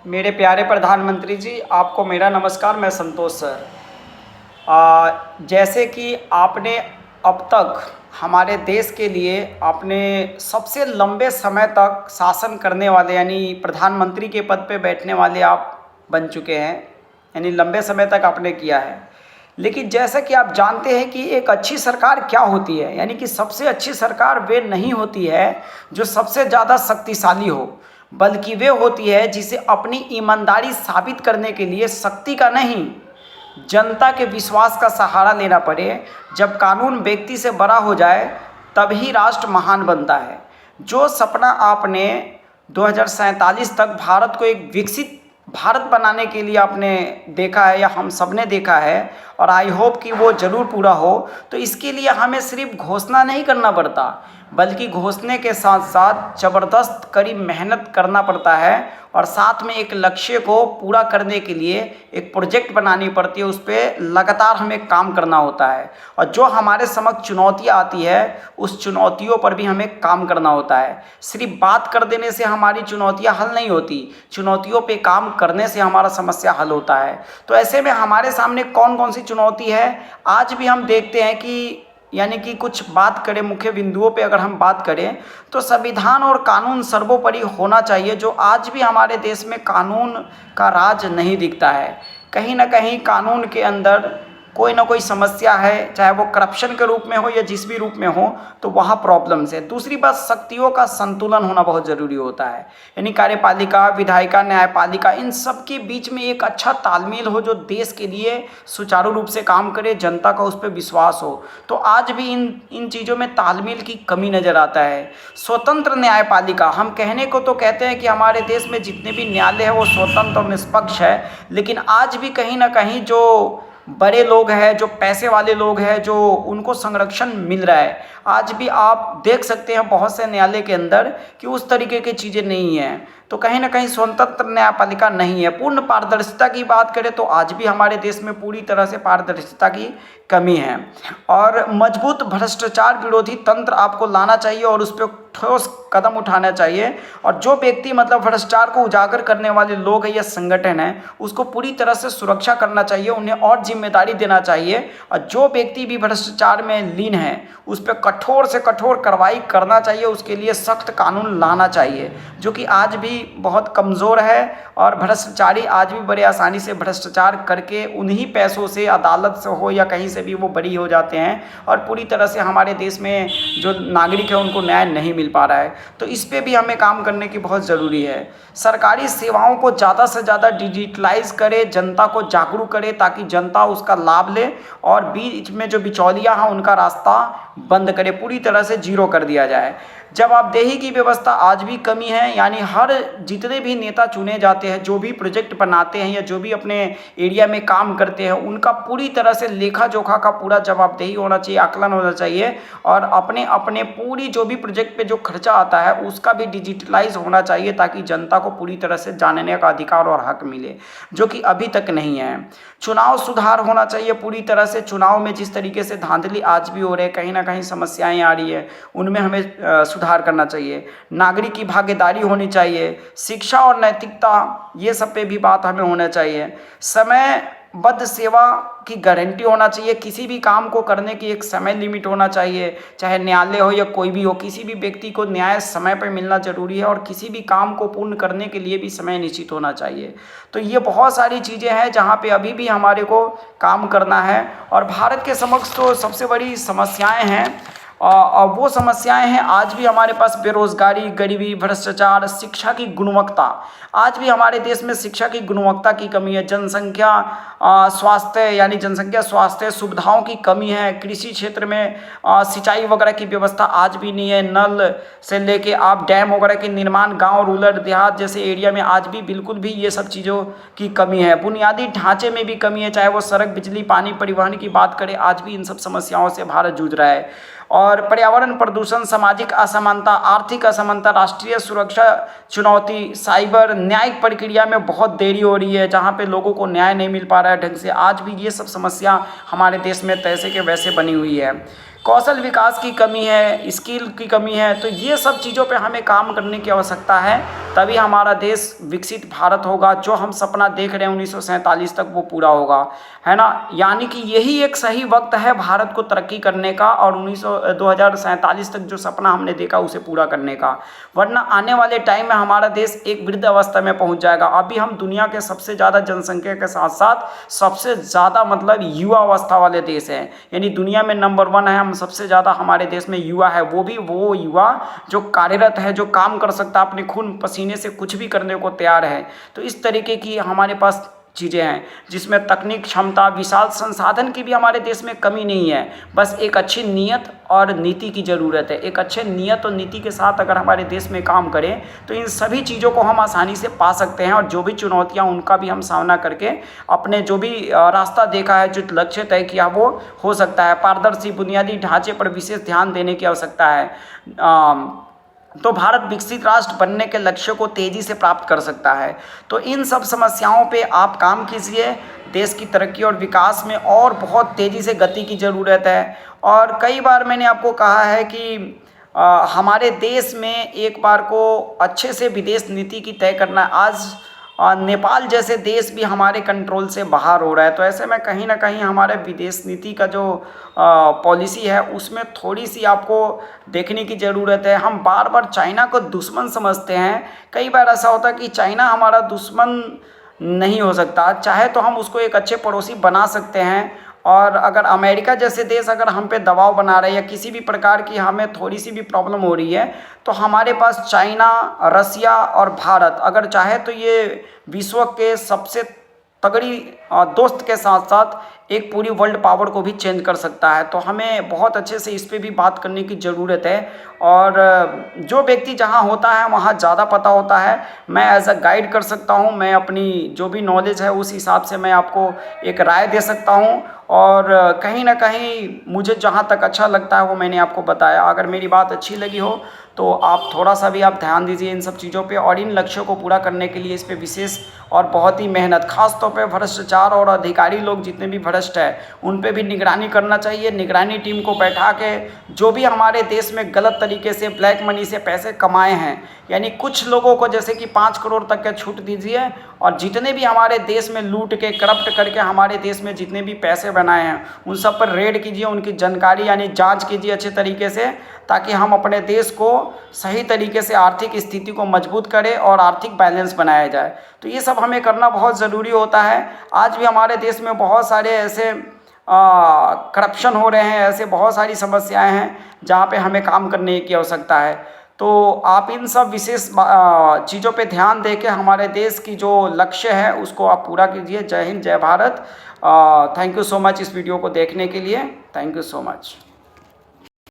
मेरे प्यारे प्रधानमंत्री जी, आपको मेरा नमस्कार। मैं संतोष सर। जैसे कि आपने अब तक हमारे देश के लिए आपने सबसे लंबे समय तक शासन करने वाले यानी प्रधानमंत्री के पद पे बैठने वाले आप बन चुके हैं, यानी लंबे समय तक आपने किया है। लेकिन जैसा कि आप जानते हैं कि एक अच्छी सरकार क्या होती है, यानी कि सबसे अच्छी सरकार वे नहीं होती है जो सबसे ज़्यादा शक्तिशाली हो, बल्कि वे होती है जिसे अपनी ईमानदारी साबित करने के लिए शक्ति का नहीं, जनता के विश्वास का सहारा लेना पड़े। जब कानून व्यक्ति से बड़ा हो जाए तभी राष्ट्र महान बनता है। जो सपना आपने 2047 तक भारत को एक विकसित भारत बनाने के लिए आपने देखा है या हम सब ने देखा है, और आई होप कि वो ज़रूर पूरा हो, तो इसके लिए हमें सिर्फ घोषणा नहीं करना पड़ता, बल्कि घोषणा के साथ साथ ज़बरदस्त कड़ी मेहनत करना पड़ता है और साथ में एक लक्ष्य को पूरा करने के लिए एक प्रोजेक्ट बनानी पड़ती है। उस पर लगातार हमें काम करना होता है और जो हमारे समक्ष चुनौतियाँ आती है उस चुनौतियों पर भी हमें काम करना होता है। सिर्फ बात कर देने से हमारी चुनौतियाँ हल नहीं होती, चुनौतियों पे काम करने से हमारा समस्या हल होता है। तो ऐसे में हमारे सामने कौन कौन सी चुनौती है आज भी हम देखते हैं कि, यानी कि कुछ बात करें मुख्य बिंदुओं पे अगर हम बात करें तो संविधान और कानून सर्वोपरि होना चाहिए। जो आज भी हमारे देश में कानून का राज नहीं दिखता है, कहीं ना कहीं कानून के अंदर कोई ना कोई समस्या है, चाहे वो करप्शन के रूप में हो या जिस भी रूप में हो, तो वहाँ प्रॉब्लम्स है। दूसरी बात, शक्तियों का संतुलन होना बहुत ज़रूरी होता है, यानी कार्यपालिका, विधायिका, न्यायपालिका, इन सब के बीच में एक अच्छा तालमेल हो जो देश के लिए सुचारू रूप से काम करे, जनता का उस पर विश्वास हो। तो आज भी इन चीज़ों में तालमेल की कमी नज़र आता है। स्वतंत्र न्यायपालिका, हम कहने को तो कहते हैं कि हमारे देश में जितने भी न्यायालय है वो स्वतंत्र और निष्पक्ष है, लेकिन आज भी कहीं ना कहीं जो बड़े लोग हैं, जो पैसे वाले लोग हैं, जो उनको संरक्षण मिल रहा है, आज भी आप देख सकते हैं बहुत से न्यायालय के अंदर कि उस तरीके की चीज़ें नहीं हैं। तो कहीं ना कहीं स्वतंत्र न्यायपालिका नहीं है। पूर्ण पारदर्शिता की बात करें तो आज भी हमारे देश में पूरी तरह से पारदर्शिता की कमी है। और मजबूत भ्रष्टाचार विरोधी तंत्र आपको लाना चाहिए और उस पर ठोस कदम उठाना चाहिए। और जो व्यक्ति मतलब भ्रष्टाचार को उजागर करने वाले लोग हैं या संगठन है, उसको पूरी तरह से सुरक्षा करना चाहिए, उन्हें और जिम्मेदारी देना चाहिए। और जो व्यक्ति भी भ्रष्टाचार में लीन है उस पर कठोर से कठोर कार्रवाई करना चाहिए, उसके लिए सख्त कानून लाना चाहिए, जो कि आज भी बहुत कमज़ोर है। और भ्रष्टाचारी आज भी बड़े आसानी से भ्रष्टाचार करके उन्हीं पैसों से अदालत से हो या कहीं से भी वो बरी हो जाते हैं और पूरी तरह से हमारे देश में जो नागरिक है उनको न्याय नहीं मिल पा रहा है। तो इस पे भी हमें काम करने की बहुत ज़रूरी है। सरकारी सेवाओं को ज़्यादा से ज़्यादा डिजिटलाइज करे, जनता को जागरूक करे ताकि जनता उसका लाभ ले, और बीच में जो बिचौलिया हैं उनका रास्ता बंद करे, पूरी तरह से जीरो कर दिया जाए। जवाबदेही की व्यवस्था आज भी कमी है, यानी हर जितने भी नेता चुने जाते हैं, जो भी प्रोजेक्ट बनाते हैं या जो भी अपने एरिया में काम करते हैं, उनका पूरी तरह से लेखा जोखा का पूरा जवाबदेही होना चाहिए, आकलन होना चाहिए। और अपने अपने पूरी जो भी प्रोजेक्ट पे जो खर्चा आता है उसका भी डिजिटलाइज होना चाहिए ताकि जनता को पूरी तरह से जानने का अधिकार और हक मिले, जो कि अभी तक नहीं है। चुनाव सुधार होना चाहिए पूरी तरह से। चुनाव में जिस तरीके से धांधली आज भी हो रहे, कहीं ना कहीं समस्याएं आ रही है, उनमें हमें सुधार करना चाहिए। नागरिक की भागीदारी होनी चाहिए, शिक्षा और नैतिकता, ये सब पे भी बात हमें होना चाहिए। समयबद्ध सेवा की गारंटी होना चाहिए, किसी भी काम को करने की एक समय लिमिट होना चाहिए, चाहे न्यायालय हो या कोई भी हो, किसी भी व्यक्ति को न्याय समय पर मिलना जरूरी है और किसी भी काम को पूर्ण करने के लिए भी समय निश्चित होना चाहिए। तो ये बहुत सारी चीज़ें हैं जहाँ पे अभी भी हमारे को काम करना है। और भारत के समक्ष तो सबसे बड़ी समस्याएं हैं, और वो समस्याएं हैं आज भी हमारे पास बेरोजगारी, गरीबी, भ्रष्टाचार, शिक्षा की गुणवत्ता। आज भी हमारे देश में शिक्षा की गुणवत्ता की कमी है। जनसंख्या स्वास्थ्य, यानी जनसंख्या स्वास्थ्य सुविधाओं की कमी है। कृषि क्षेत्र में सिंचाई वगैरह की व्यवस्था आज भी नहीं है। नल से लेके आप डैम वगैरह के निर्माण गांव, रूरल, देहात जैसे एरिया में आज भी बिल्कुल भी ये सब चीज़ों की कमी है। बुनियादी ढांचे में भी कमी है, चाहे वो सड़क, बिजली, पानी, परिवहन की बात करें, आज भी इन सब समस्याओं से भारत जूझ रहा है। और पर्यावरण प्रदूषण, सामाजिक असमानता, आर्थिक असमानता, राष्ट्रीय सुरक्षा चुनौती, साइबर, न्यायिक प्रक्रिया में बहुत देरी हो रही है जहाँ पे लोगों को न्याय नहीं मिल पा रहा है ढंग से। आज भी ये सब समस्या हमारे देश में तैसे के वैसे बनी हुई है। कौशल विकास की कमी है, स्किल की कमी है। तो ये सब चीज़ों पे हमें काम करने की आवश्यकता है, तभी हमारा देश विकसित भारत होगा। जो हम सपना देख रहे हैं 1947 तक, वो पूरा होगा, है ना। यानी कि यही एक सही वक्त है भारत को तरक्की करने का और 2047 तक जो सपना हमने देखा उसे पूरा करने का। वरना आने वाले टाइम में हमारा देश एक वृद्ध अवस्था में पहुंच जाएगा। अभी हम दुनिया के सबसे ज़्यादा जनसंख्या के साथ साथ सबसे ज़्यादा मतलब युवा अवस्था वाले देश हैं, यानी दुनिया में नंबर 1 है। हम सबसे ज़्यादा हमारे देश में युवा है, वो भी वो युवा जो कार्यरत है, जो काम कर सकता है, अपने खून पसीने से कुछ भी करने को तैयार है। तो इस तरीके की हमारे पास चीज़ें हैं जिसमें तकनीक क्षमता, विशाल संसाधन की भी हमारे देश में कमी नहीं है। बस एक अच्छी नीयत और नीति की ज़रूरत है। एक अच्छे नीयत और नीति के साथ अगर हमारे देश में काम करें तो इन सभी चीज़ों को हम आसानी से पा सकते हैं। और जो भी चुनौतियां, उनका भी हम सामना करके अपने जो भी रास्ता देखा है, जो लक्ष्य तय किया, वो हो सकता है। पारदर्शी बुनियादी ढांचे पर विशेष ध्यान देने की आवश्यकता है। तो भारत विकसित राष्ट्र बनने के लक्ष्य को तेज़ी से प्राप्त कर सकता है। तो इन सब समस्याओं पे आप काम कीजिए। देश की तरक्की और विकास में और बहुत तेज़ी से गति की ज़रूरत है। और कई बार मैंने आपको कहा है कि हमारे देश में एक बार को अच्छे से विदेश नीति की तय करना है। आज नेपाल जैसे देश भी हमारे कंट्रोल से बाहर हो रहा है। तो ऐसे में कहीं ना कहीं हमारे विदेश नीति का जो पॉलिसी है उसमें थोड़ी सी आपको देखने की ज़रूरत है। हम बार बार चाइना को दुश्मन समझते हैं। कई बार ऐसा होता है कि चाइना हमारा दुश्मन नहीं हो सकता, चाहे तो हम उसको एक अच्छे पड़ोसी बना सकते हैं। और अगर अमेरिका जैसे देश अगर हम पे दबाव बना रहे हैं या किसी भी प्रकार की हमें थोड़ी सी भी प्रॉब्लम हो रही है, तो हमारे पास चाइना, रसिया और भारत अगर चाहे तो ये विश्व के सबसे तगड़ी दोस्त के साथ साथ एक पूरी वर्ल्ड पावर को भी चेंज कर सकता है। तो हमें बहुत अच्छे से इस पे भी बात करने की ज़रूरत है। और जो व्यक्ति जहाँ होता है वहाँ ज़्यादा पता होता है। मैं एज अ गाइड कर सकता हूँ, मैं अपनी जो भी नॉलेज है उस हिसाब से मैं आपको एक राय दे सकता हूँ। और कहीं ना कहीं मुझे जहाँ तक अच्छा लगता है वो मैंने आपको बताया। अगर मेरी बात अच्छी लगी हो तो आप थोड़ा सा भी आप ध्यान दीजिए इन सब चीज़ों पे। और इन लक्ष्यों को पूरा करने के लिए इस पे विशेष और बहुत ही मेहनत, खास तौर पे भ्रष्टाचार और अधिकारी लोग जितने भी भ्रष्ट हैं उन पे भी निगरानी करना चाहिए। निगरानी टीम को बैठा के जो भी हमारे देश में गलत तरीके से ब्लैक मनी से पैसे कमाए हैं, यानी कुछ लोगों को जैसे कि 5 करोड़ तक के छूट दीजिए। और जितने भी हमारे देश में लूट के, करप्ट करके हमारे देश में जितने भी पैसे बनाए हैं उन सब पर रेड कीजिए, उनकी जानकारी यानी जांच कीजिए अच्छे तरीके से, ताकि हम अपने देश को सही तरीके से आर्थिक स्थिति को मजबूत करें और आर्थिक बैलेंस बनाया जाए। तो ये सब हमें करना बहुत ज़रूरी होता है। आज भी हमारे देश में बहुत सारे ऐसे करप्शन हो रहे हैं, ऐसे बहुत सारी समस्याएं हैं जहाँ पे हमें काम करने की आवश्यकता है। तो आप इन सब विशेष चीज़ों पे ध्यान दे के हमारे देश की जो लक्ष्य है उसको आप पूरा कीजिए। जय हिंद, जय Bharat. Thank you so much इस वीडियो को देखने के लिए। Thank you so much.